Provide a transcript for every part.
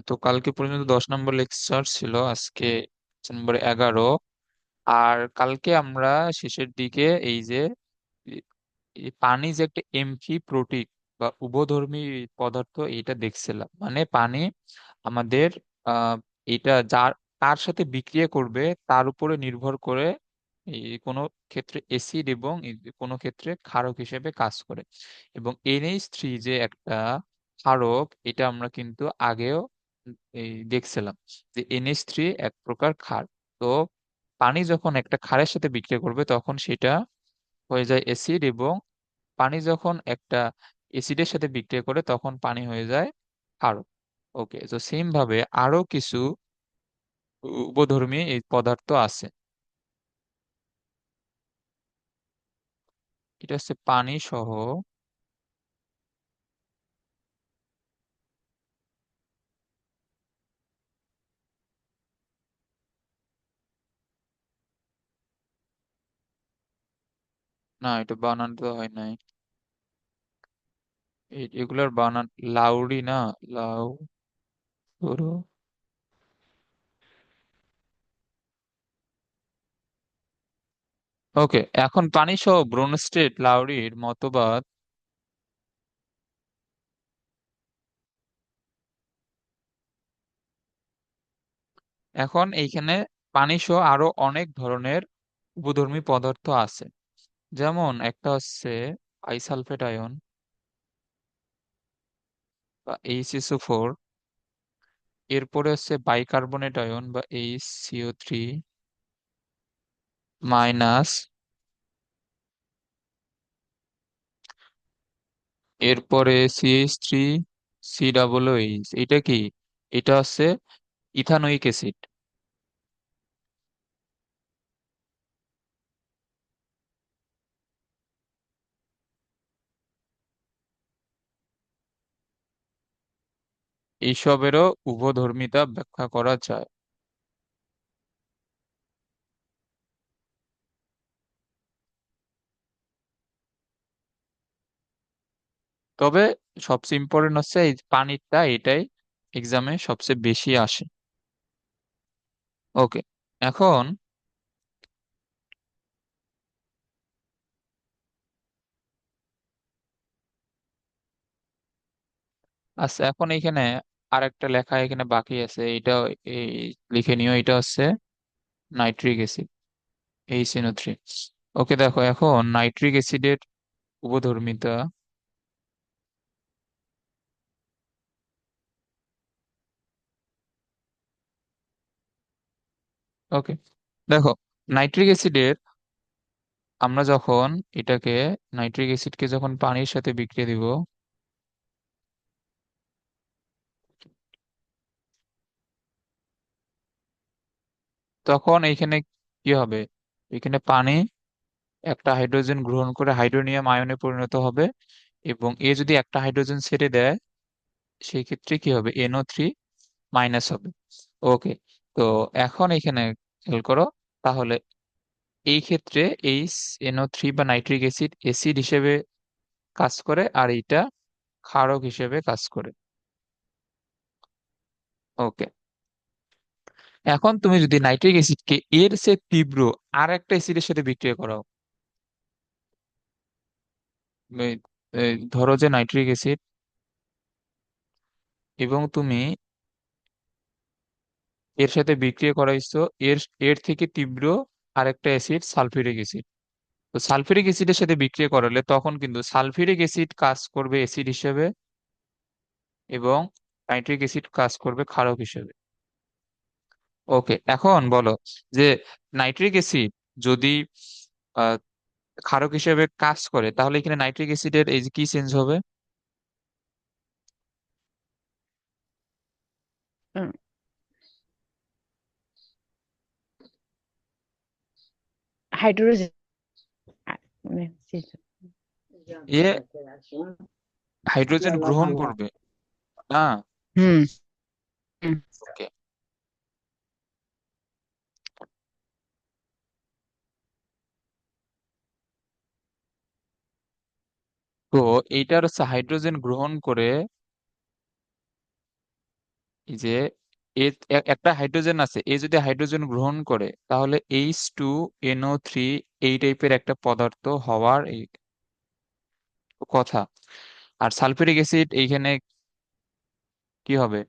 তো কালকে পর্যন্ত 10 নম্বর লেকচার ছিল, আজকে নম্বর 11। আর কালকে আমরা শেষের দিকে এই যে এই এই পানি যে একটা এমফি প্রোটিক বা উভধর্মী পদার্থ, এটা দেখছিলাম। মানে পানি আমাদের আহ এটা যার তার সাথে বিক্রিয়া করবে তার উপরে নির্ভর করে এই কোনো ক্ষেত্রে অ্যাসিড এবং কোনো ক্ষেত্রে ক্ষারক হিসেবে কাজ করে। এবং NH3 যে একটা ক্ষারক, এটা আমরা কিন্তু আগেও এই দেখছিলাম যে NH3 এক প্রকার ক্ষার। তো পানি যখন একটা ক্ষারের সাথে বিক্রিয়া করবে তখন সেটা হয়ে যায় অ্যাসিড, এবং পানি যখন একটা অ্যাসিডের সাথে বিক্রিয়া করে তখন পানি হয়ে যায় ক্ষারক। ওকে, তো সেম ভাবে আরো কিছু উপধর্মী এই পদার্থ আছে। এটা হচ্ছে পানি সহ, না এটা বানান তো হয় নাই, এগুলার বানান লাউড়ি না, লাউ ধরো। ওকে, এখন পানি সহ ব্রোনস্টেড লাউরির মতবাদ। এখন এইখানে পানি সহ আরো অনেক ধরনের উপধর্মী পদার্থ আছে। যেমন একটা হচ্ছে আইসালফেট আয়ন বা HSO4। এরপরে হচ্ছে বাইকার্বনেট আয়ন বা HCO3 মাইনাস। এরপরে CH3COOH। এটা কি? এটা হচ্ছে ইথানোয়িক অ্যাসিড। এইসবেরও উভধর্মিতা ব্যাখ্যা করা যায়। তবে সবচেয়ে ইম্পর্টেন্ট হচ্ছে এই পানিরটা, এটাই এক্সামে সবচেয়ে বেশি আসে। ওকে, এখন আচ্ছা, এখন এখানে আরেকটা লেখা এখানে বাকি আছে, এটা এই লিখে নিও। এটা হচ্ছে নাইট্রিক অ্যাসিড, HNO3। ওকে, দেখো এখন নাইট্রিক অ্যাসিডের উপধর্মিতা। ওকে, দেখো নাইট্রিক অ্যাসিডের, আমরা যখন এটাকে নাইট্রিক অ্যাসিডকে যখন পানির সাথে বিক্রিয়া দিব, তখন এইখানে কি হবে? এখানে পানি একটা হাইড্রোজেন গ্রহণ করে হাইড্রোনিয়াম আয়নে পরিণত হবে, এবং এ যদি একটা হাইড্রোজেন ছেড়ে দেয় সেই ক্ষেত্রে কি হবে? NO3 মাইনাস হবে। ওকে, তো এখন এখানে খেয়াল করো, তাহলে এই ক্ষেত্রে HNO3 বা নাইট্রিক অ্যাসিড অ্যাসিড হিসেবে কাজ করে, আর এইটা ক্ষারক হিসেবে কাজ করে। ওকে, এখন তুমি যদি নাইট্রিক অ্যাসিডকে এর চেয়ে তীব্র আর একটা অ্যাসিডের সাথে বিক্রিয়া করাও, এই- এই ধরো যে নাইট্রিক অ্যাসিড, এবং তুমি এর সাথে বিক্রিয়া করাইছো এর এর থেকে তীব্র আরেকটা অ্যাসিড সালফিউরিক অ্যাসিড। তো সালফিউরিক অ্যাসিডের সাথে বিক্রিয়া করালে তখন কিন্তু সালফিউরিক অ্যাসিড কাজ করবে অ্যাসিড হিসেবে, এবং নাইট্রিক অ্যাসিড কাজ করবে ক্ষারক হিসেবে। ওকে, এখন বলো যে নাইট্রিক অ্যাসিড যদি আহ, ক্ষারক হিসেবে কাজ করে, তাহলে এখানে নাইট্রিক অ্যাসিডের এই যে কি চেঞ্জ হবে? হাইড্রোজেন। মানে এ হাইড্রোজেন গ্রহণ করবে না। হুম হুম। ওকে, তো এইটার হচ্ছে হাইড্রোজেন গ্রহণ করে এই যে একটা হাইড্রোজেন আছে, এ যদি হাইড্রোজেন গ্রহণ করে তাহলে H2NO3 এই টাইপের একটা পদার্থ হওয়ার এই কথা। আর সালফিউরিক অ্যাসিড এইখানে কি হবে,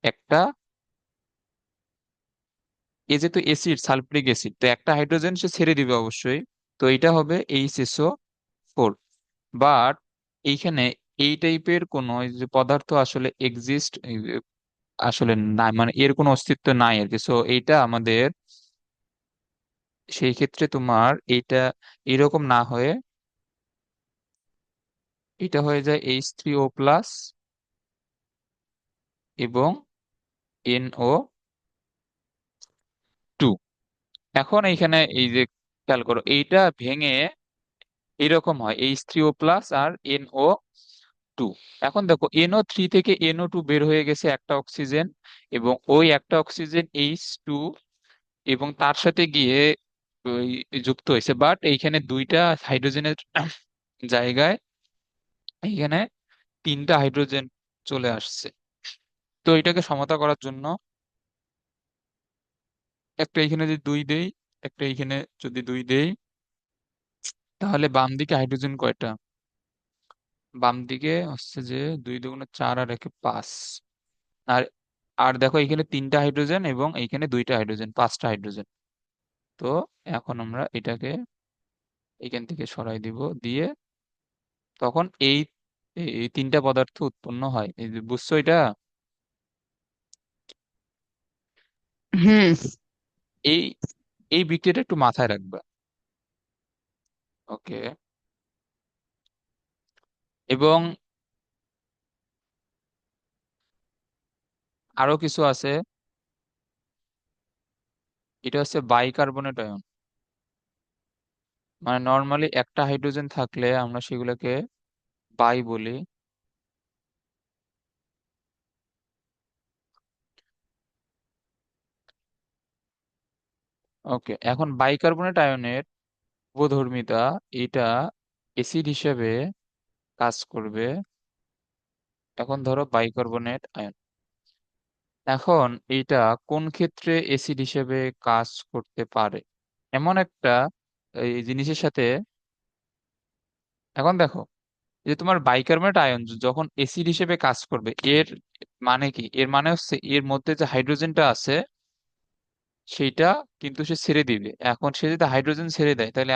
একটা, এ যেহেতু অ্যাসিড, সালফিউরিক অ্যাসিড, তো একটা হাইড্রোজেন সে ছেড়ে দিবে অবশ্যই। তো এটা হবে HSO4। বাট এইখানে এই টাইপের কোন এই যে পদার্থ আসলে এক্সিস্ট আসলে নাই, মানে এর কোনো অস্তিত্ব নাই আর কি। সো এইটা আমাদের, সেই ক্ষেত্রে তোমার এইটা এরকম না হয়ে এটা হয়ে যায় H3O+ এবং NO2। এখন এইখানে এই যে খেয়াল করো, এইটা ভেঙে এরকম হয় H3O+ আর NO2। এখন দেখো NO3 থেকে NO2 বের হয়ে গেছে একটা অক্সিজেন, এবং ওই একটা অক্সিজেন H2 এবং তার সাথে গিয়ে ওই যুক্ত হয়েছে। বাট এইখানে দুইটা হাইড্রোজেনের জায়গায় এইখানে তিনটা হাইড্রোজেন চলে আসছে। তো এটাকে সমতা করার জন্য একটা এইখানে যদি দুই দেই, একটা এইখানে যদি দুই দেই, তাহলে বাম দিকে হাইড্রোজেন কয়টা, বাম দিকে হচ্ছে যে 2 × 2 = 4 আর একে 5। আর আর দেখো এখানে তিনটা হাইড্রোজেন এবং এইখানে দুইটা হাইড্রোজেন, পাঁচটা হাইড্রোজেন। তো এখন আমরা এটাকে এখান থেকে সরাই দিব, দিয়ে তখন এই এই তিনটা পদার্থ উৎপন্ন হয়। এই যে বুঝছো এটা, হুম এই এই বিক্রিয়াটা একটু মাথায় রাখবা। ওকে। এবং আরো কিছু আছে, এটা হচ্ছে বাইকার্বনেট আয়ন। মানে নর্মালি একটা হাইড্রোজেন থাকলে আমরা সেগুলোকে বাই বলি। ওকে, এখন বাইকার্বনেট আয়নের উপধর্মিতা, এটা অ্যাসিড হিসেবে কাজ করবে। এখন ধরো বাইকার্বনেট আয়ন, এখন এটা কোন ক্ষেত্রে অ্যাসিড হিসেবে কাজ করতে পারে, এমন একটা এই জিনিসের সাথে। এখন দেখো, এই যে তোমার বাইকার্বনেট আয়ন যখন অ্যাসিড হিসেবে কাজ করবে, এর মানে কি, এর মানে হচ্ছে এর মধ্যে যে হাইড্রোজেনটা আছে সেইটা কিন্তু সে ছেড়ে দিবে। এখন সে যদি হাইড্রোজেন ছেড়ে দেয় তাহলে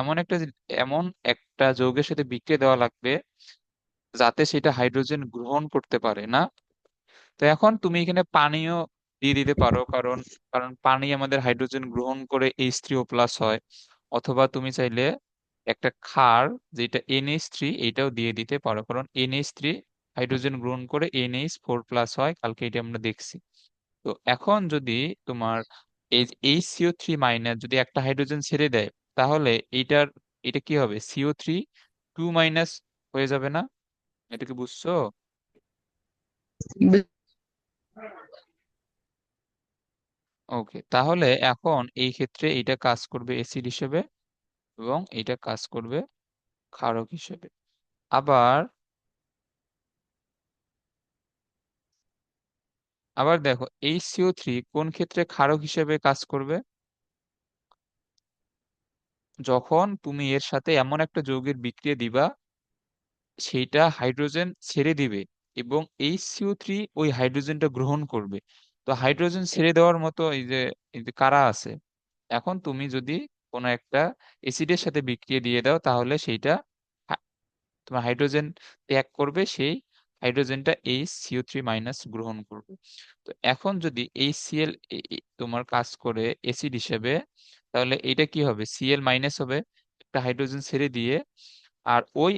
এমন একটা যৌগের সাথে বিক্রিয়া দেওয়া লাগবে যাতে সেটা হাইড্রোজেন গ্রহণ করতে পারে না। তো এখন তুমি এখানে পানিও দিয়ে দিতে পারো, কারণ কারণ পানি আমাদের হাইড্রোজেন গ্রহণ করে H3O+ হয়। অথবা তুমি চাইলে একটা ক্ষার, যেটা NH3, এইটাও দিয়ে দিতে পারো, কারণ NH3 হাইড্রোজেন গ্রহণ করে NH4+ হয়, কালকে এটা আমরা দেখছি। তো এখন যদি তোমার এই HCO3- যদি একটা হাইড্রোজেন ছেড়ে দেয়, তাহলে এইটার, এটা কি হবে, CO3 2- হয়ে যাবে না? এটা কি বুঝছো? বু- ওকে, তাহলে এখন এই ক্ষেত্রে এইটা কাজ করবে অ্যাসিড হিসেবে এবং এটা কাজ করবে ক্ষারক হিসেবে। আবার আবার দেখো HCO3 কোন ক্ষেত্রে ক্ষারক হিসেবে কাজ করবে, যখন তুমি এর সাথে এমন একটা যৌগের বিক্রিয়া দিবা সেইটা হাইড্রোজেন ছেড়ে দিবে এবং HCO3 ওই হাইড্রোজেনটা গ্রহণ করবে। তো হাইড্রোজেন ছেড়ে দেওয়ার মতো এই যে কারা আছে, এখন তুমি যদি কোনো একটা অ্যাসিডের সাথে বিক্রিয়া দিয়ে দাও তাহলে সেইটা তোমার হাইড্রোজেন ত্যাগ করবে, সেই হাইড্রোজেনটা HCO3- গ্রহণ করবে। তো এখন যদি HCl তোমার কাজ করে অ্যাসিড হিসেবে, তাহলে এটা কি হবে, Cl- হবে একটা হাইড্রোজেন ছেড়ে দিয়ে। আর ওই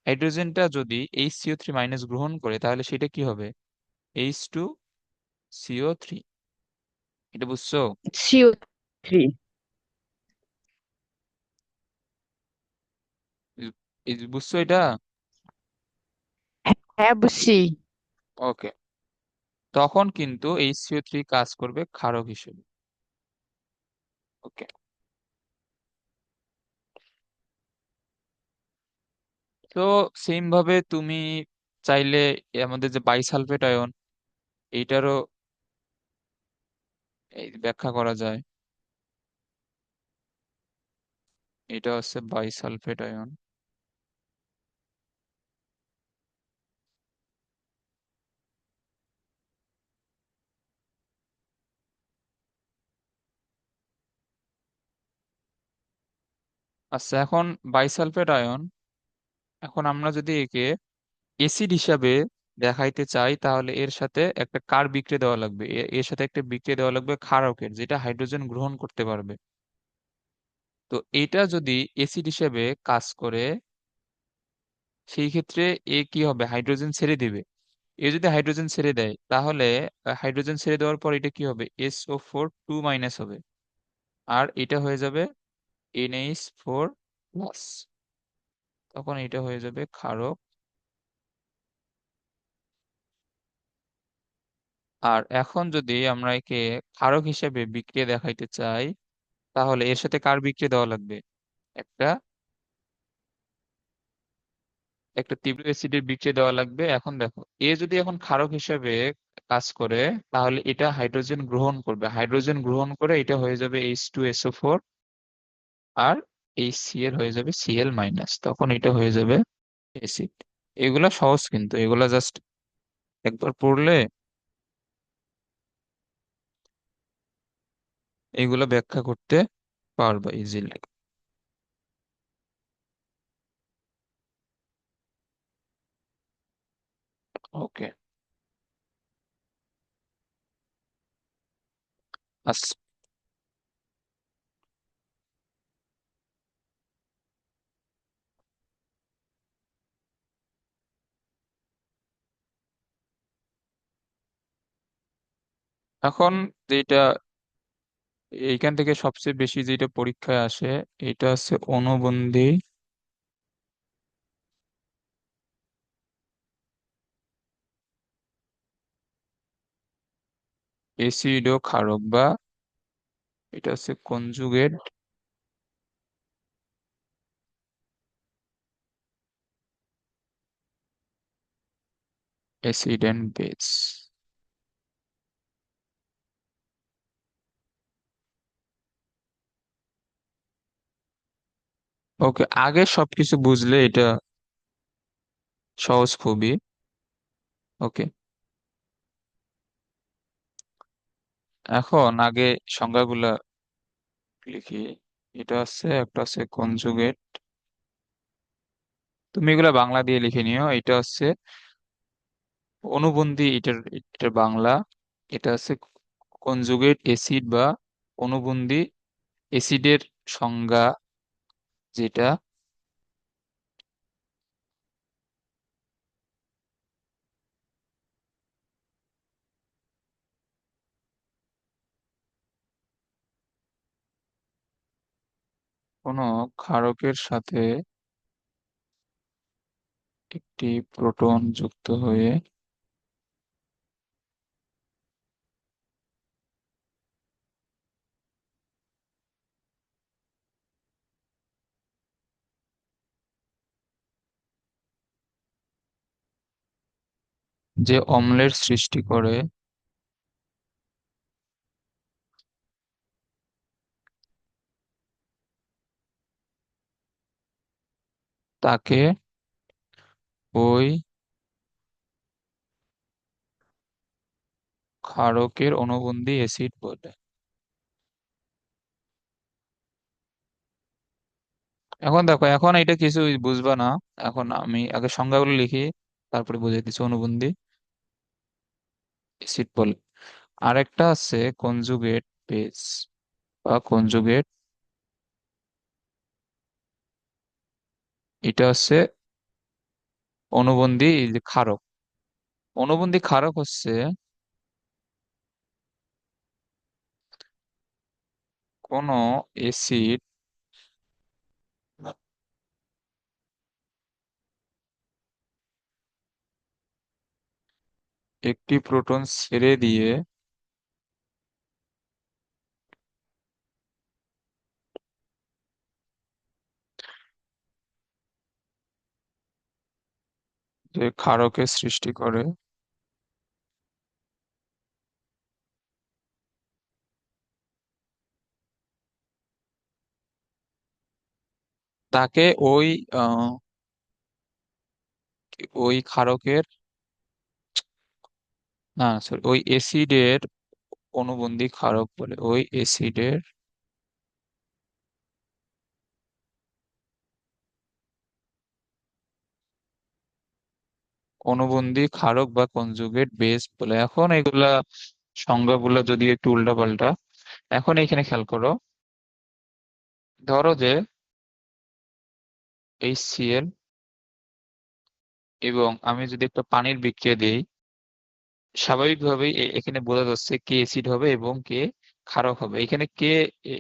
হাইড্রোজেনটা যদি HCO3- গ্রহণ করে তাহলে সেটা কি হবে, H2CO3। এটা বুঝছো? CO3। বুঝছো এটা? হ্যাঁ বুঝছি। ওকে, তখন কিন্তু HCO3 কাজ করবে ক্ষারক হিসেবে। ওকে। তো সেম ভাবে তুমি চাইলে আমাদের যে বাইসালফেট আয়ন, এইটারও এই ব্যাখ্যা করা যায়। এটা হচ্ছে বাইসালফেট আয়ন। আচ্ছা, এখন বাইসালফেট আয়ন, এখন আমরা যদি একে অ্যাসিড হিসাবে দেখাইতে চাই তাহলে এর সাথে একটা কার বিক্রিয়া দেওয়া লাগবে, এর সাথে একটা বিক্রিয়া দেওয়া লাগবে ক্ষারকের, যেটা হাইড্রোজেন গ্রহণ করতে পারবে। তো এটা যদি অ্যাসিড হিসেবে কাজ করে, সেই ক্ষেত্রে এ কি হবে, হাইড্রোজেন ছেড়ে দিবে। এ যদি হাইড্রোজেন ছেড়ে দেয় তাহলে হাইড্রোজেন ছেড়ে দেওয়ার পর এটা কি হবে, SO4 2 হবে। আর এটা হয়ে যাবে NH4+। তখন এটা হয়ে যাবে ক্ষারক। আর এখন যদি আমরা একে ক্ষারক হিসেবে বিক্রিয়া দেখাইতে চাই তাহলে এর সাথে কার বিক্রিয়া দেওয়া লাগবে, একটা একটা তীব্র অ্যাসিডের বিক্রিয়া দেওয়া লাগবে। এখন দেখো, এ যদি এখন ক্ষারক হিসেবে কাজ করে তাহলে এটা হাইড্রোজেন গ্রহণ করবে, হাইড্রোজেন গ্রহণ করে এটা হয়ে যাবে H2SO4। আর এই Cl হয়ে যাবে Cl-। তখন এটা হয়ে যাবে অ্যাসিড। এগুলা সহজ, কিন্তু এগুলা জাস্ট একবার পড়লে এগুলা ব্যাখ্যা করতে পারবা ইজিলি। ওকে। আচ্ছা, এখন যেটা এইখান থেকে সবচেয়ে বেশি যেটা পরীক্ষায় আসে এটা হচ্ছে অণুবন্ধী অ্যাসিড ও ক্ষারক, বা এটা হচ্ছে কনজুগেট অ্যাসিড এন্ড বেস। ওকে, আগে সবকিছু বুঝলে এটা সহজ খুবই। ওকে, এখন আগে সংজ্ঞাগুলা লিখি। এটা হচ্ছে, একটা হচ্ছে কনজুগেট, তুমি এগুলা বাংলা দিয়ে লিখে নিও। এটা হচ্ছে অণুবন্ধী, এটার এটার বাংলা। এটা হচ্ছে কনজুগেট অ্যাসিড বা অণুবন্ধী অ্যাসিডের সংজ্ঞা, যেটা কোনো ক্ষারকের সাথে একটি প্রোটন যুক্ত হয়ে যে অম্লের সৃষ্টি করে তাকে ওই ক্ষারকের অণুবন্ধী অ্যাসিড বলে। এখন দেখো, এখন এটা কিছু বুঝবা না। এখন আমি আগে সংজ্ঞাগুলো লিখি, তারপরে বুঝিয়ে দিচ্ছি অণুবন্ধী অ্যাসিড বলে। আরেকটা আছে কনজুগেট বেস বা কনজুগেট, এটা হচ্ছে অণুবন্ধী এই যে ক্ষারক। অণুবন্ধী ক্ষারক হচ্ছে কোন অ্যাসিড একটি প্রোটন ছেড়ে দিয়ে যে ক্ষারকের সৃষ্টি করে তাকে আহ, ওই ক্ষারকের, না সরি, ওই অ্যাসিডের অনুবন্ধী ক্ষারক বলে, ওই অ্যাসিডের অনুবন্ধী ক্ষারক বা কনজুগেট বেস বলে। এখন এগুলা সংজ্ঞাগুলো যদি একটু উল্টাপাল্টা। এখন এখানে খেয়াল করো, ধরো যে HCl, এবং আমি যদি একটা পানির বিক্রিয়া দিই, স্বাভাবিকভাবেই এখানে বোঝা যাচ্ছে কে অ্যাসিড হবে এবং কে ক্ষারক হবে। এখানে কে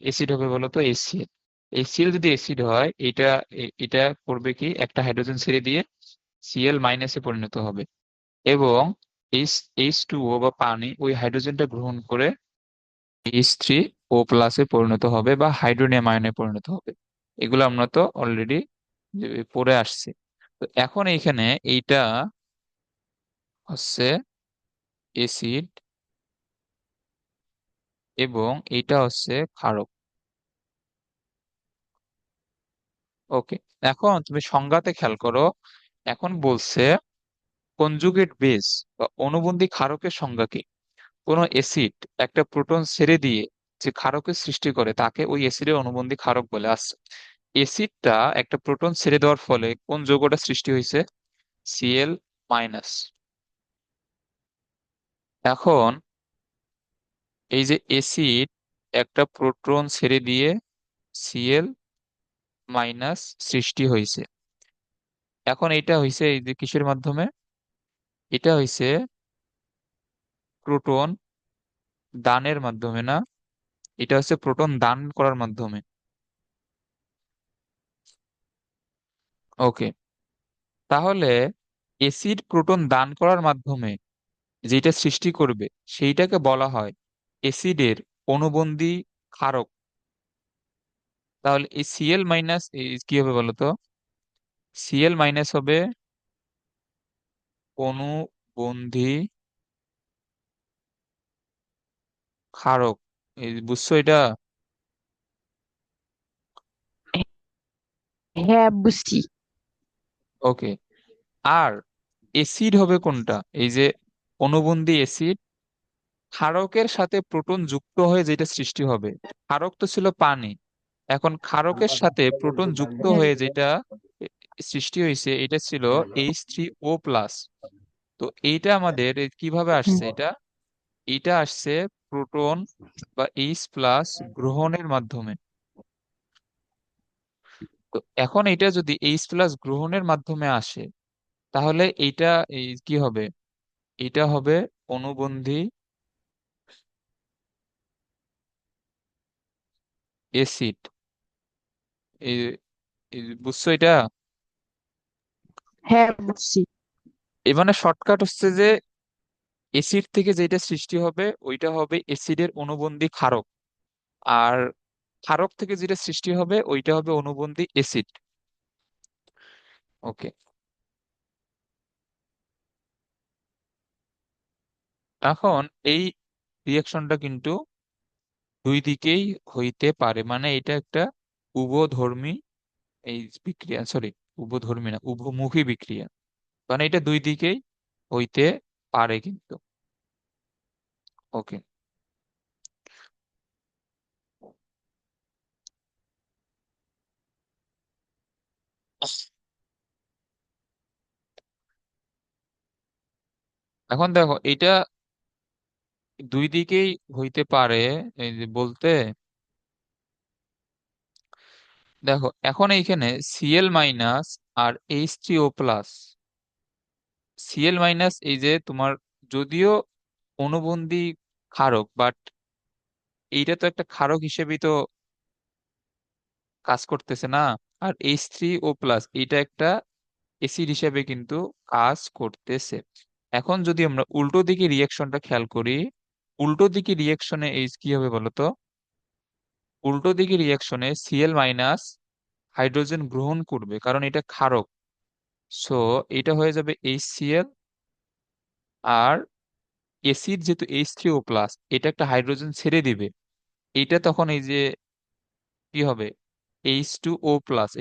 অ্যাসিড হবে বলো তো? HCl। HCl যদি অ্যাসিড হয়, এটা করবে কি, একটা হাইড্রোজেন ছেড়ে দিয়ে Cl মাইনাসে পরিণত হবে, এবং H2O বা পানি ওই হাইড্রোজেনটা গ্রহণ করে H3O প্লাসে পরিণত হবে বা হাইড্রোনিয়াম আয়নে পরিণত হবে। এগুলো আমরা তো অলরেডি পড়ে আসছি। তো এখন এইখানে এইটা হচ্ছে অ্যাসিড এবং এইটা হচ্ছে ক্ষারক। ওকে, এখন তুমি সংজ্ঞাতে খেয়াল করো। এখন বলছে কনজুগেট বেস বা অনুবন্ধী ক্ষারকের সংজ্ঞা কি? কোনো অ্যাসিড একটা প্রোটন ছেড়ে দিয়ে যে ক্ষারকের সৃষ্টি করে তাকে ওই অ্যাসিডের অনুবন্ধী ক্ষারক বলে। আসছে অ্যাসিডটা একটা প্রোটন ছেড়ে দেওয়ার ফলে কোন যৌগটা সৃষ্টি হয়েছে? Cl-। এখন এই যে অ্যাসিড একটা প্রোটন ছেড়ে দিয়ে Cl- সৃষ্টি হয়েছে, এখন এটা হয়েছে এই যে কিসের মাধ্যমে? এটা হয়েছে প্রোটন দানের মাধ্যমে, না? এটা হচ্ছে প্রোটন দান করার মাধ্যমে। ওকে, তাহলে অ্যাসিড প্রোটন দান করার মাধ্যমে যেটা সৃষ্টি করবে সেইটাকে বলা হয় অ্যাসিডের অনুবন্ধী ক্ষারক। তাহলে এই Cl- কি হবে বলতো? Cl- হবে অনুবন্ধী ক্ষারক। এই বুঝছো এটা? হ্যাঁ, বুঝছি। ওকে, আর অ্যাসিড হবে কোনটা? এই যে অনুবন্ধী অ্যাসিড, ক্ষারকের সাথে প্রোটন যুক্ত হয়ে যেটা সৃষ্টি হবে। ক্ষারক তো ছিল পানি, এখন ক্ষারকের সাথে প্রোটন যুক্ত হুম। হয়ে যেটা সৃষ্টি হয়েছে এটা ছিল H3O প্লাস। তো এইটা আমাদের কিভাবে হুম। আসছে? এটা এটা আসছে প্রোটন বা H+ গ্রহণের মাধ্যমে। তো এখন এটা যদি H+ গ্রহণের মাধ্যমে আসে, তাহলে এইটা এই কি হবে? এটা হবে অনুবন্ধী অ্যাসিড। এই বুঝছো এটা? হ্যাঁ, বুঝছি। এ মানে শর্টকাট হচ্ছে যে অ্যাসিড থেকে যেটা সৃষ্টি হবে ওইটা হবে অ্যাসিডের অনুবন্ধী ক্ষারক, আর ক্ষারক থেকে যেটা সৃষ্টি হবে ওইটা হবে অনুবন্ধী অ্যাসিড। ওকে, এখন এই রিয়াকশনটা কিন্তু দুই দিকেই হইতে পারে, মানে এটা একটা উভধর্মী এই বিক্রিয়া, সরি, উভধর্মী না, উভমুখী বিক্রিয়া, মানে এটা দুই দিকেই হইতে পারে কিন্তু। ওকে, এখন দেখো এটা দুই দিকেই হইতে পারে, এই যে বলতে, দেখো এখন এইখানে Cl- আর H3O প্লাস। Cl- এই যে তোমার, যদিও অনুবন্ধী ক্ষারক, বাট এইটা তো একটা ক্ষারক হিসেবেই তো কাজ করতেছে, না? আর H3O প্লাস এটা একটা অ্যাসিড হিসেবে কিন্তু কাজ করতেছে। এখন যদি আমরা উল্টো দিকে রিয়াকশনটা খেয়াল করি, উল্টো দিকে রিয়াকশনে এই কি হবে বলতো? উল্টো দিকে রিয়াকশনে Cl- হাইড্রোজেন গ্রহণ করবে কারণ এটা ক্ষারক। সো এটা হয়ে যাবে HCl, আর অ্যাসিড যেহেতু H3O প্লাস, এটা একটা হাইড্রোজেন ছেড়ে দিবে, এটা তখন এই যে কি হবে? H2O+,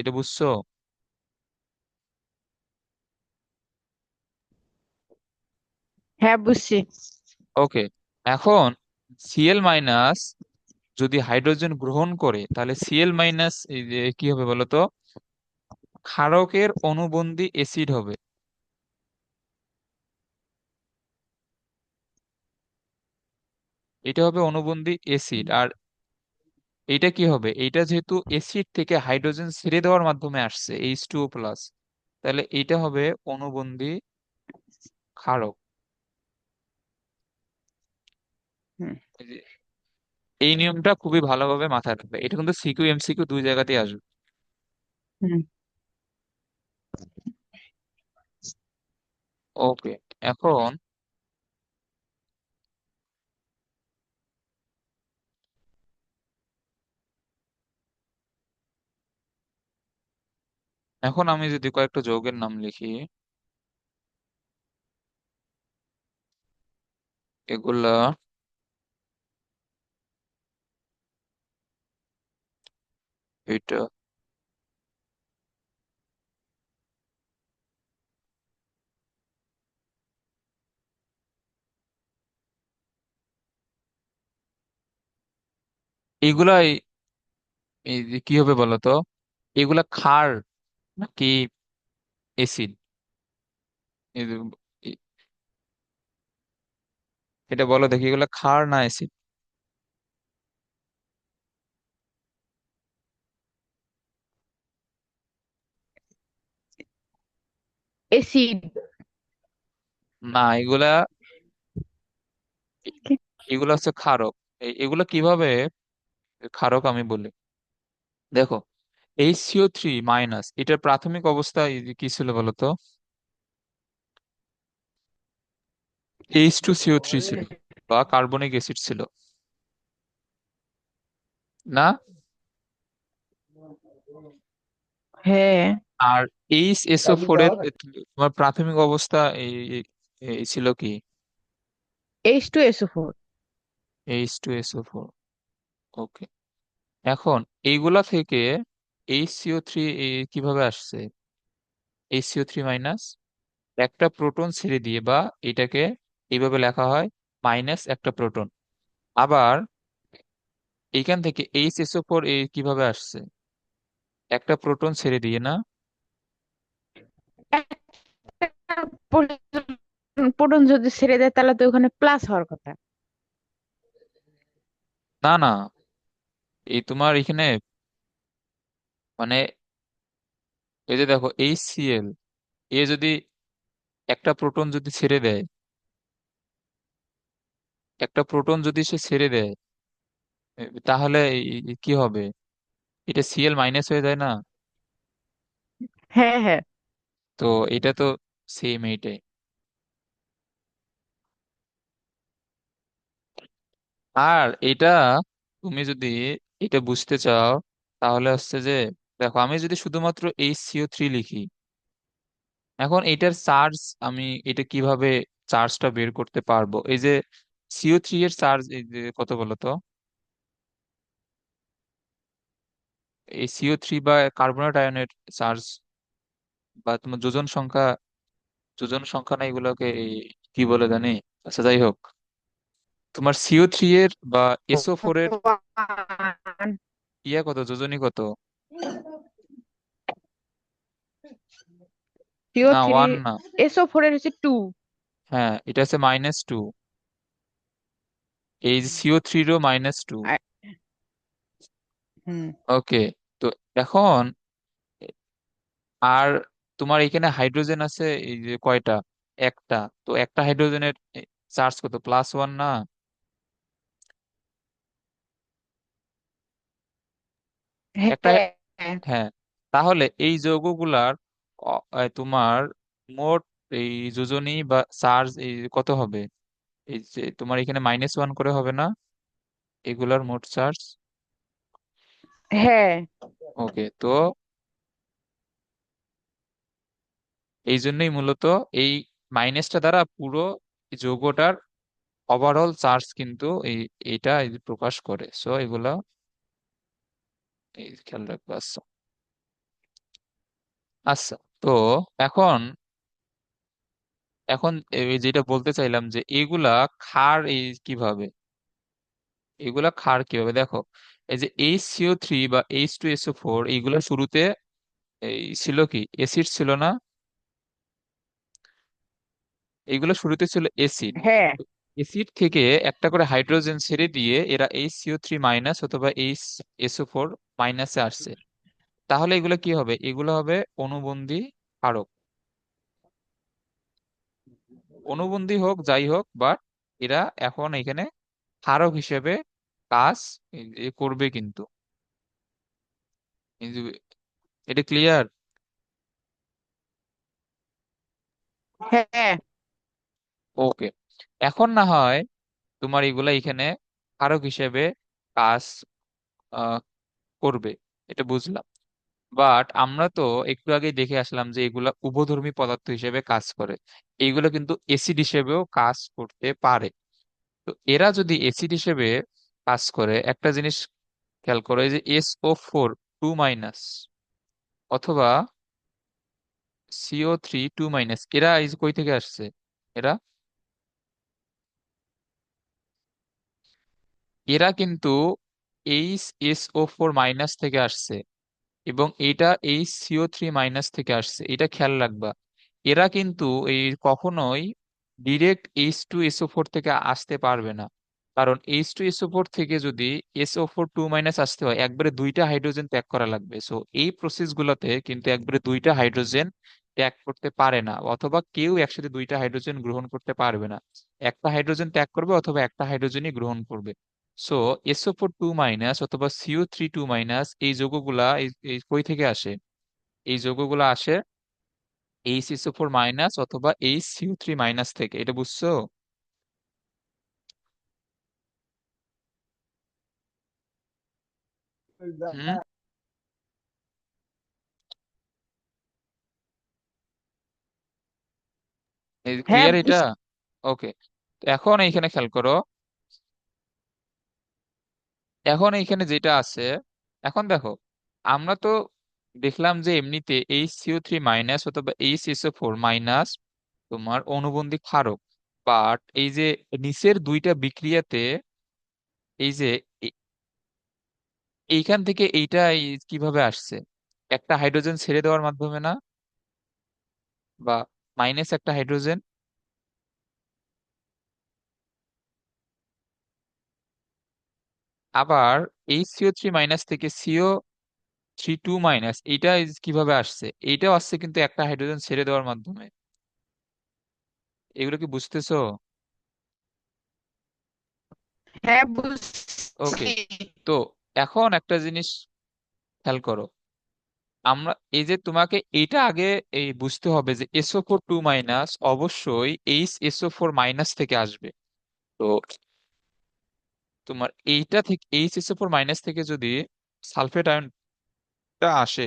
এটা বুঝছো? হ্যাঁ, বুঝছি। ওকে, এখন Cl- যদি হাইড্রোজেন গ্রহণ করে তাহলে Cl- এই যে কি হবে বলতো, ক্ষারকের অনুবন্ধী অ্যাসিড হবে। এটা হবে অনুবন্ধী অ্যাসিড। আর এটা কি হবে, এটা যেহেতু অ্যাসিড থেকে হাইড্রোজেন ছেড়ে দেওয়ার মাধ্যমে আসছে H2O+, তাহলে এটা হবে অনুবন্ধী ক্ষারক। হুম। এই যে, এই নিয়মটা খুবই ভালোভাবে মাথায় রাখবে, এটা কিন্তু সিকিউ এমসিকিউ দুই জায়গাতেই আসবে। হুম। ওকে, এখন এখন আমি যদি কয়েকটা যৌগের নাম লিখি, এগুলা, এটা, এগুলাই, এই যে কি হবে বলতো, এগুলা ক্ষার নাকি অ্যাসিড? এটা বলো দেখি, এগুলা ক্ষার না অ্যাসিড? অ্যাসিড। না, এগুলা, এগুলা হচ্ছে ক্ষারক। এগুলা কিভাবে ক্ষারক আমি বলি, দেখো, HCO3- এটার প্রাথমিক অবস্থা এই যে কি ছিল বলতো, H2CO3 ছিল, বা কার্বনিক অ্যাসিড ছিল না? হ্যাঁ। আর HSO4 এর তোমার প্রাথমিক অবস্থা এই ছিল কি? H2SO4। H2SO4। ওকে, এখন এইগুলা থেকে HCO3 কিভাবে আসছে? HCO3- একটা প্রোটন ছেড়ে দিয়ে, বা এটাকে এইভাবে লেখা হয় মাইনাস একটা প্রোটন। আবার এইখান থেকে HSO4 কিভাবে আসছে? একটা প্রোটন ছেড়ে দিয়ে না? একটা প্রোটন যদি ছেড়ে দেয় তাহলে তো ওখানে প্লাস হওয়ার কথা। না না, এই তোমার এখানে মানে, এই যে দেখো HCl, যদি একটা প্রোটন যদি ছেড়ে দেয়, একটা প্রোটন যদি সে ছেড়ে দেয়, তাহলে কি হবে? এটা Cl- হয়ে যায় না? হ্যাঁ, হ্যাঁ। তো এটা তো সেম এইটাই। আর এটা, তুমি যদি এটা বুঝতে চাও, তাহলে হচ্ছে যে, দেখো আমি যদি শুধুমাত্র HCO3 লিখি, এখন এটার চার্জ, আমি এটা কিভাবে চার্জটা বের করতে পারবো? এই যে CO3 এর চার্জ এই যে কত বলতো, এই CO3 বা কার্বনেট আয়নের চার্জ, বা তোমার যোজন সংখ্যা না এগুলোকে কি বলে জানি। আচ্ছা যাই হোক, তোমার CO3 এর বা SO4 এর কত, যোজনী কত? সিও না, থ্রি ওয়ান না। SO4 এর হচ্ছে 2। হ্যাঁ, এটা হচ্ছে -2। এই CO3-ও -2। হুম। ওকে, তো এখন, আর তোমার এখানে হাইড্রোজেন আছে এই যে কয়টা? একটা। তো একটা হাইড্রোজেনের চার্জ কত, +1 না? একটা, হ্যাঁ। হ্যাঁ। তাহলে এই যৌগগুলার তোমার মোট এই যোজনী বা চার্জ এই কত হবে? এই যে তোমার এখানে -1 করে হবে না এগুলার মোট চার্জ? হ্যাঁ। ওকে, তো এই জন্যই মূলত এই মাইনাসটা দ্বারা পুরো যৌগটার ওভারঅল চার্জ কিন্তু এইটা এই যে প্রকাশ করে, সো এগুলা এই খেয়াল রাখবো। আচ্ছা। আচ্ছা, তো এখন এখন যেটা বলতে চাইলাম যে এগুলা ক্ষার কিভাবে, এগুলা ক্ষার কিভাবে দেখো। এই যে HCO3 বা H2SO4 এইগুলা শুরুতে ছিল কি অ্যাসিড ছিল না? এইগুলো শুরুতে ছিল অ্যাসিড। হ্যাঁ অ্যাসিড থেকে একটা করে হাইড্রোজেন ছেড়ে দিয়ে এরা HCO3 মাইনাস অথবা HSO4 মাইনাসে আসছে। তাহলে এগুলো কি হবে? এগুলো হবে অণুবন্ধী ক্ষারক। অণুবন্ধী হোক যাই হোক, বাট এরা এখন এখানে ক্ষারক হিসেবে কাজ করবে কিন্তু। এই যে- এটা ক্লিয়ার? হ্যাঁ ওকে। এখন না হয় তোমার এগুলা এখানে ক্ষারক হিসেবে কাজ আহ, করবে, এটা বুঝলাম। বাট আমরা তো একটু আগে দেখে আসলাম যে এগুলা উভধর্মী পদার্থ হিসেবে কাজ করে। এইগুলো কিন্তু এসিড হিসেবেও কাজ করতে পারে। তো এরা যদি এসিড হিসেবে কাজ করে, একটা জিনিস খেয়াল করো, এই যে SO4 2 মাইনাস অথবা CO3 2 মাইনাস, এরা এই যে কই থেকে আসছে? এরা এরা কিন্তু HSO4 মাইনাস থেকে আসছে, এবং এটা HCO3 মাইনাস থেকে আসছে, এটা খেয়াল রাখবা। এরা কিন্তু এই কখনোই ডিরেক্ট H2SO4 থেকে আসতে পারবে না। কারণ H2SO4 থেকে যদি SO4 2 মাইনাস আসতে হয়, একবারে দুইটা হাইড্রোজেন ত্যাগ করা লাগবে। সো এই প্রসেস গুলাতে কিন্তু একবারে দুইটা হাইড্রোজেন ত্যাগ করতে পারে না, অথবা কেউ একসাথে দুইটা হাইড্রোজেন গ্রহণ করতে পারবে না। একটা হাইড্রোজেন ত্যাগ করবে অথবা একটা হাইড্রোজেনই গ্রহণ করবে। সো SO4 2 মাইনাস অথবা CO3 2 মাইনাস এই যৌগগুলা এই কই থেকে আসে? এই যৌগগুলো আসে HSO4 মাইনাস অথবা HCO3 মাইনাস থেকে, এটা বুঝছো? হুম। হ্যাঁ ক্লিয়ার এটা? ওকে। এখন এইখানে খেয়াল করো, এখন এইখানে যেটা আছে, এখন দেখো, আমরা তো দেখলাম যে এমনিতে HCO3 মাইনাস অথবা HSO4 মাইনাস তোমার অনুবন্ধী ক্ষারক। বাট এই যে নিচের দুইটা বিক্রিয়াতে, এই যে এ- এইখান থেকে এইটা কিভাবে আসছে? একটা হাইড্রোজেন ছেড়ে দেওয়ার মাধ্যমে না? বা মাইনাস একটা হাইড্রোজেন। আবার HCO3 মাইনাস থেকে CO3 2 মাইনাস, এইটা কিভাবে আসছে? এইটাও আসছে কিন্তু একটা হাইড্রোজেন ছেড়ে দেওয়ার মাধ্যমে। এগুলো কি বুঝতেছো? হ্যাঁ ওকে। বুঝছি। তো এখন একটা জিনিস খেয়াল করো, আমরা এই যে তোমাকে এইটা আগে এই বুঝতে হবে যে SO4 2 মাইনাস অবশ্যই HSO4 মাইনাস থেকে আসবে। তো তোমার এইটা থেকে HSO4 মাইনাস থেকে যদি সালফেট আয়নটা আসে,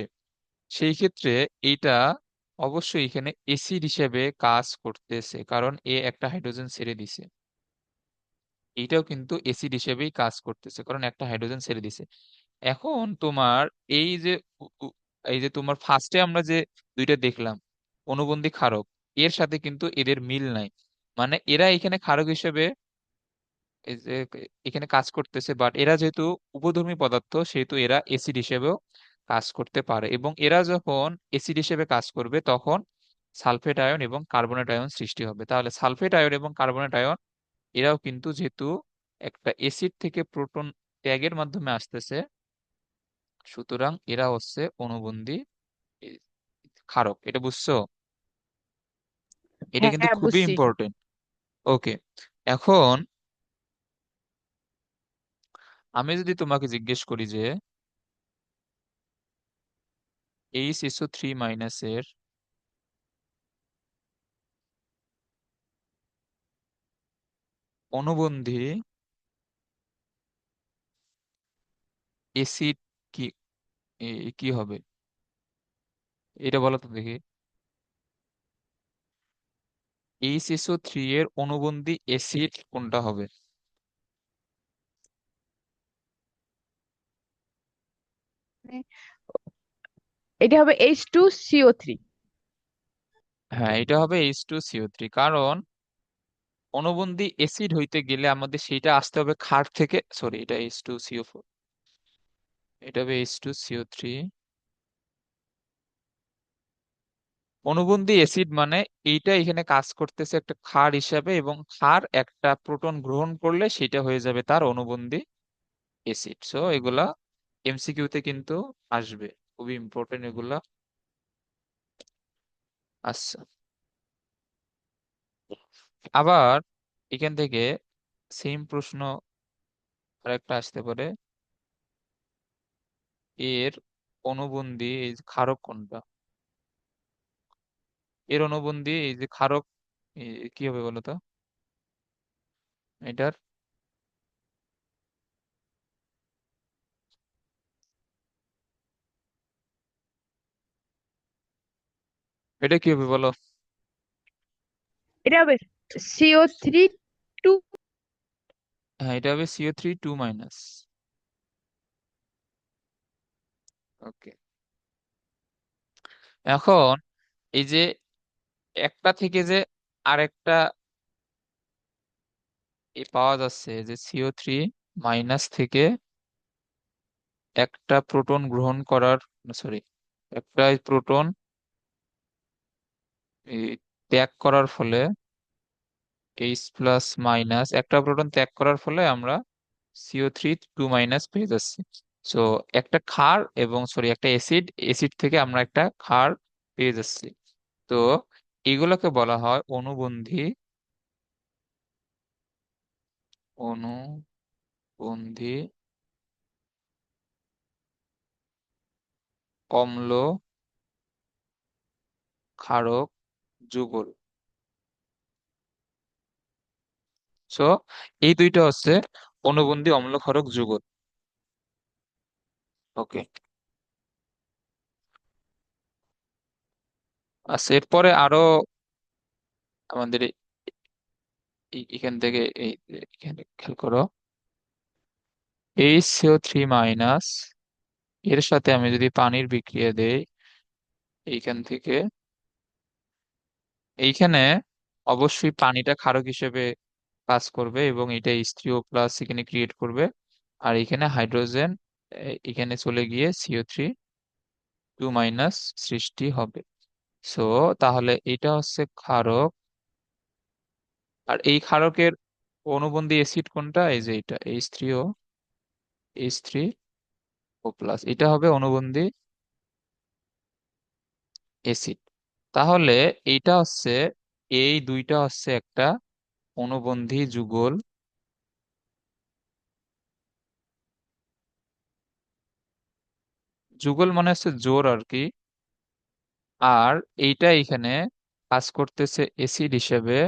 সেই ক্ষেত্রে এইটা অবশ্যই এখানে এসিড হিসেবে কাজ করতেছে, কারণ এ একটা হাইড্রোজেন ছেড়ে দিছে। এইটাও কিন্তু এসিড হিসেবেই কাজ করতেছে, কারণ একটা হাইড্রোজেন ছেড়ে দিছে। এখন তোমার এই যে উ- উ- এই যে তোমার ফার্স্টে আমরা যে দুইটা দেখলাম অনুবন্ধী ক্ষারক, এর সাথে কিন্তু এদের মিল নাই। মানে এরা এখানে ক্ষারক হিসেবে এই যে এখানে কাজ করতেছে, বাট এরা যেহেতু উপধর্মী পদার্থ সেহেতু এরা এসিড হিসেবেও কাজ করতে পারে, এবং এরা যখন এসিড হিসেবে কাজ করবে তখন সালফেট আয়ন এবং কার্বনেট আয়ন সৃষ্টি হবে। তাহলে সালফেট আয়ন এবং কার্বনেট আয়ন এরাও কিন্তু যেহেতু একটা এসিড থেকে প্রোটন ত্যাগের মাধ্যমে আসতেছে, সুতরাং এরা হচ্ছে অণুবন্ধী এ, ক্ষারক। এটা বুঝছো? এটা কিন্তু হ্যাঁ খুবই বুঝছি। ইম্পর্টেন্ট। ওকে। এখন আমি যদি তোমাকে জিজ্ঞেস করি যে HSO3 মাইনাসের অনুবন্ধী এসিড কি কি হবে? এটা বলো তো দেখি। HSO3 এর অনুবন্ধী অ্যাসিড কোনটা হবে? এটা হবে H2CO3। হ্যাঁ, এটা হবে H2CO3, কারণ অণুবন্ধী অ্যাসিড হইতে গেলে আমাদের সেইটা আসতে হবে ক্ষার থেকে। সরি, এটা H2CO4, এটা হবে H2CO3। অণুবন্ধী অ্যাসিড মানে এইটা এখানে কাজ করতেছে একটা ক্ষার হিসাবে, এবং ক্ষার একটা প্রোটন গ্রহণ করলে সেটা হয়ে যাবে তার অণুবন্ধী অ্যাসিড। সো এগুলা এমসিকিউ তে কিন্তু আসবে, খুবই ইম্পর্টেন্ট এগুলা। আচ্ছা, আবার এখান থেকে সেম প্রশ্ন আরেকটা আসতে পারে। এর অণুবন্ধী এই যে ক্ষারক কোনটা, এর অণুবন্ধী এই যে ক্ষারক কি হবে বলো তো এটার? এটা কি হবে বলো? এটা হবে CO3 2। হ্যাঁ, এটা হবে CO3 2 মাইনাস। ওকে, এখন এই যে একটা থেকে যে আরেকটা পাওয়া যাচ্ছে, যে CO3 মাইনাস থেকে একটা প্রোটন গ্রহণ করার, সরি, একটা প্রোটন ত্যাগ করার ফলে, H+- একটা প্রোটন ত্যাগ করার ফলে আমরা CO3 2 মাইনাস পেয়ে যাচ্ছি। সো একটা ক্ষার এবং সরি একটা অ্যাসিড, অ্যাসিড থেকে আমরা একটা ক্ষার পেয়ে যাচ্ছি। তো এগুলোকে বলা হয় অণুবন্ধী, অণুবন্ধী অম্ল ক্ষারক যুগল। সো এই দুইটা হচ্ছে অণুবন্ধী অম্ল ক্ষারক যুগল। ওকে, আচ্ছা, এরপরে আরো আমাদের এখান থেকে এখানে খেয়াল করো, HCO3 মাইনাস এর সাথে আমি যদি পানির বিক্রিয়া দেই এইখান থেকে, এইখানে অবশ্যই পানিটা ক্ষারক হিসেবে কাজ করবে এবং এটা H3O+ এখানে ক্রিয়েট করবে। আর এখানে হাইড্রোজেন এখানে চলে গিয়ে CO3 2 মাইনাস সৃষ্টি হবে। সো তাহলে এটা হচ্ছে ক্ষারক। আর এই ক্ষারকের অনুবন্ধী অ্যাসিড কোনটা? এই যে এটা H3O+, এটা হবে অনুবন্ধী অ্যাসিড। তাহলে এইটা হচ্ছে, এই দুইটা হচ্ছে একটা অনুবন্ধী যুগল। যুগল মানে হচ্ছে জোড় আর কি। আর এইটা এখানে কাজ করতেছে অ্যাসিড হিসেবে,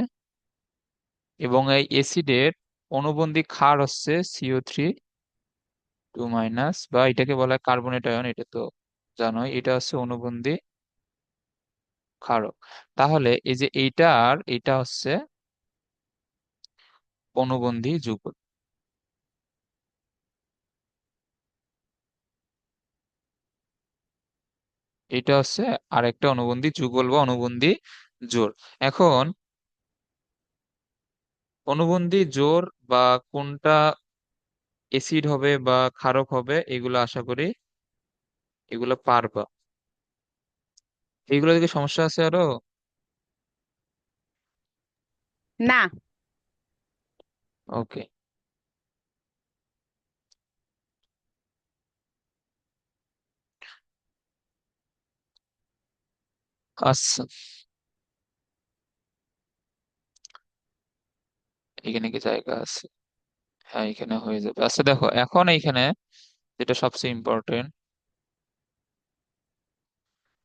এবং এই অ্যাসিডের অনুবন্ধী ক্ষার হচ্ছে CO3 2 মাইনাস, বা এটাকে বলা হয় কার্বনেট আয়ন, এটা তো জানোই, এটা হচ্ছে অনুবন্ধী ক্ষারক। তাহলে এই যে এইটা আর এটা হচ্ছে অনুবন্ধী যুগল। এটা হচ্ছে আরেকটা অনুবন্ধী যুগল বা অনুবন্ধী জোড়। এখন অনুবন্ধী জোড় বা কোনটা অ্যাসিড হবে বা ক্ষারক হবে এগুলো আশা করি এগুলো পারবা। এইগুলো দিকে সমস্যা আছে আরো? না। ওকে, আচ্ছা, এখানে কি জায়গা আছে? হ্যাঁ, এখানে হয়ে যাবে। আচ্ছা দেখো, এখন এইখানে যেটা সবচেয়ে ইম্পর্টেন্ট,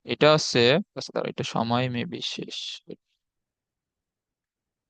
এটা হচ্ছে, আচ্ছা দাঁড়াও, এটা সময় মেবি শেষ।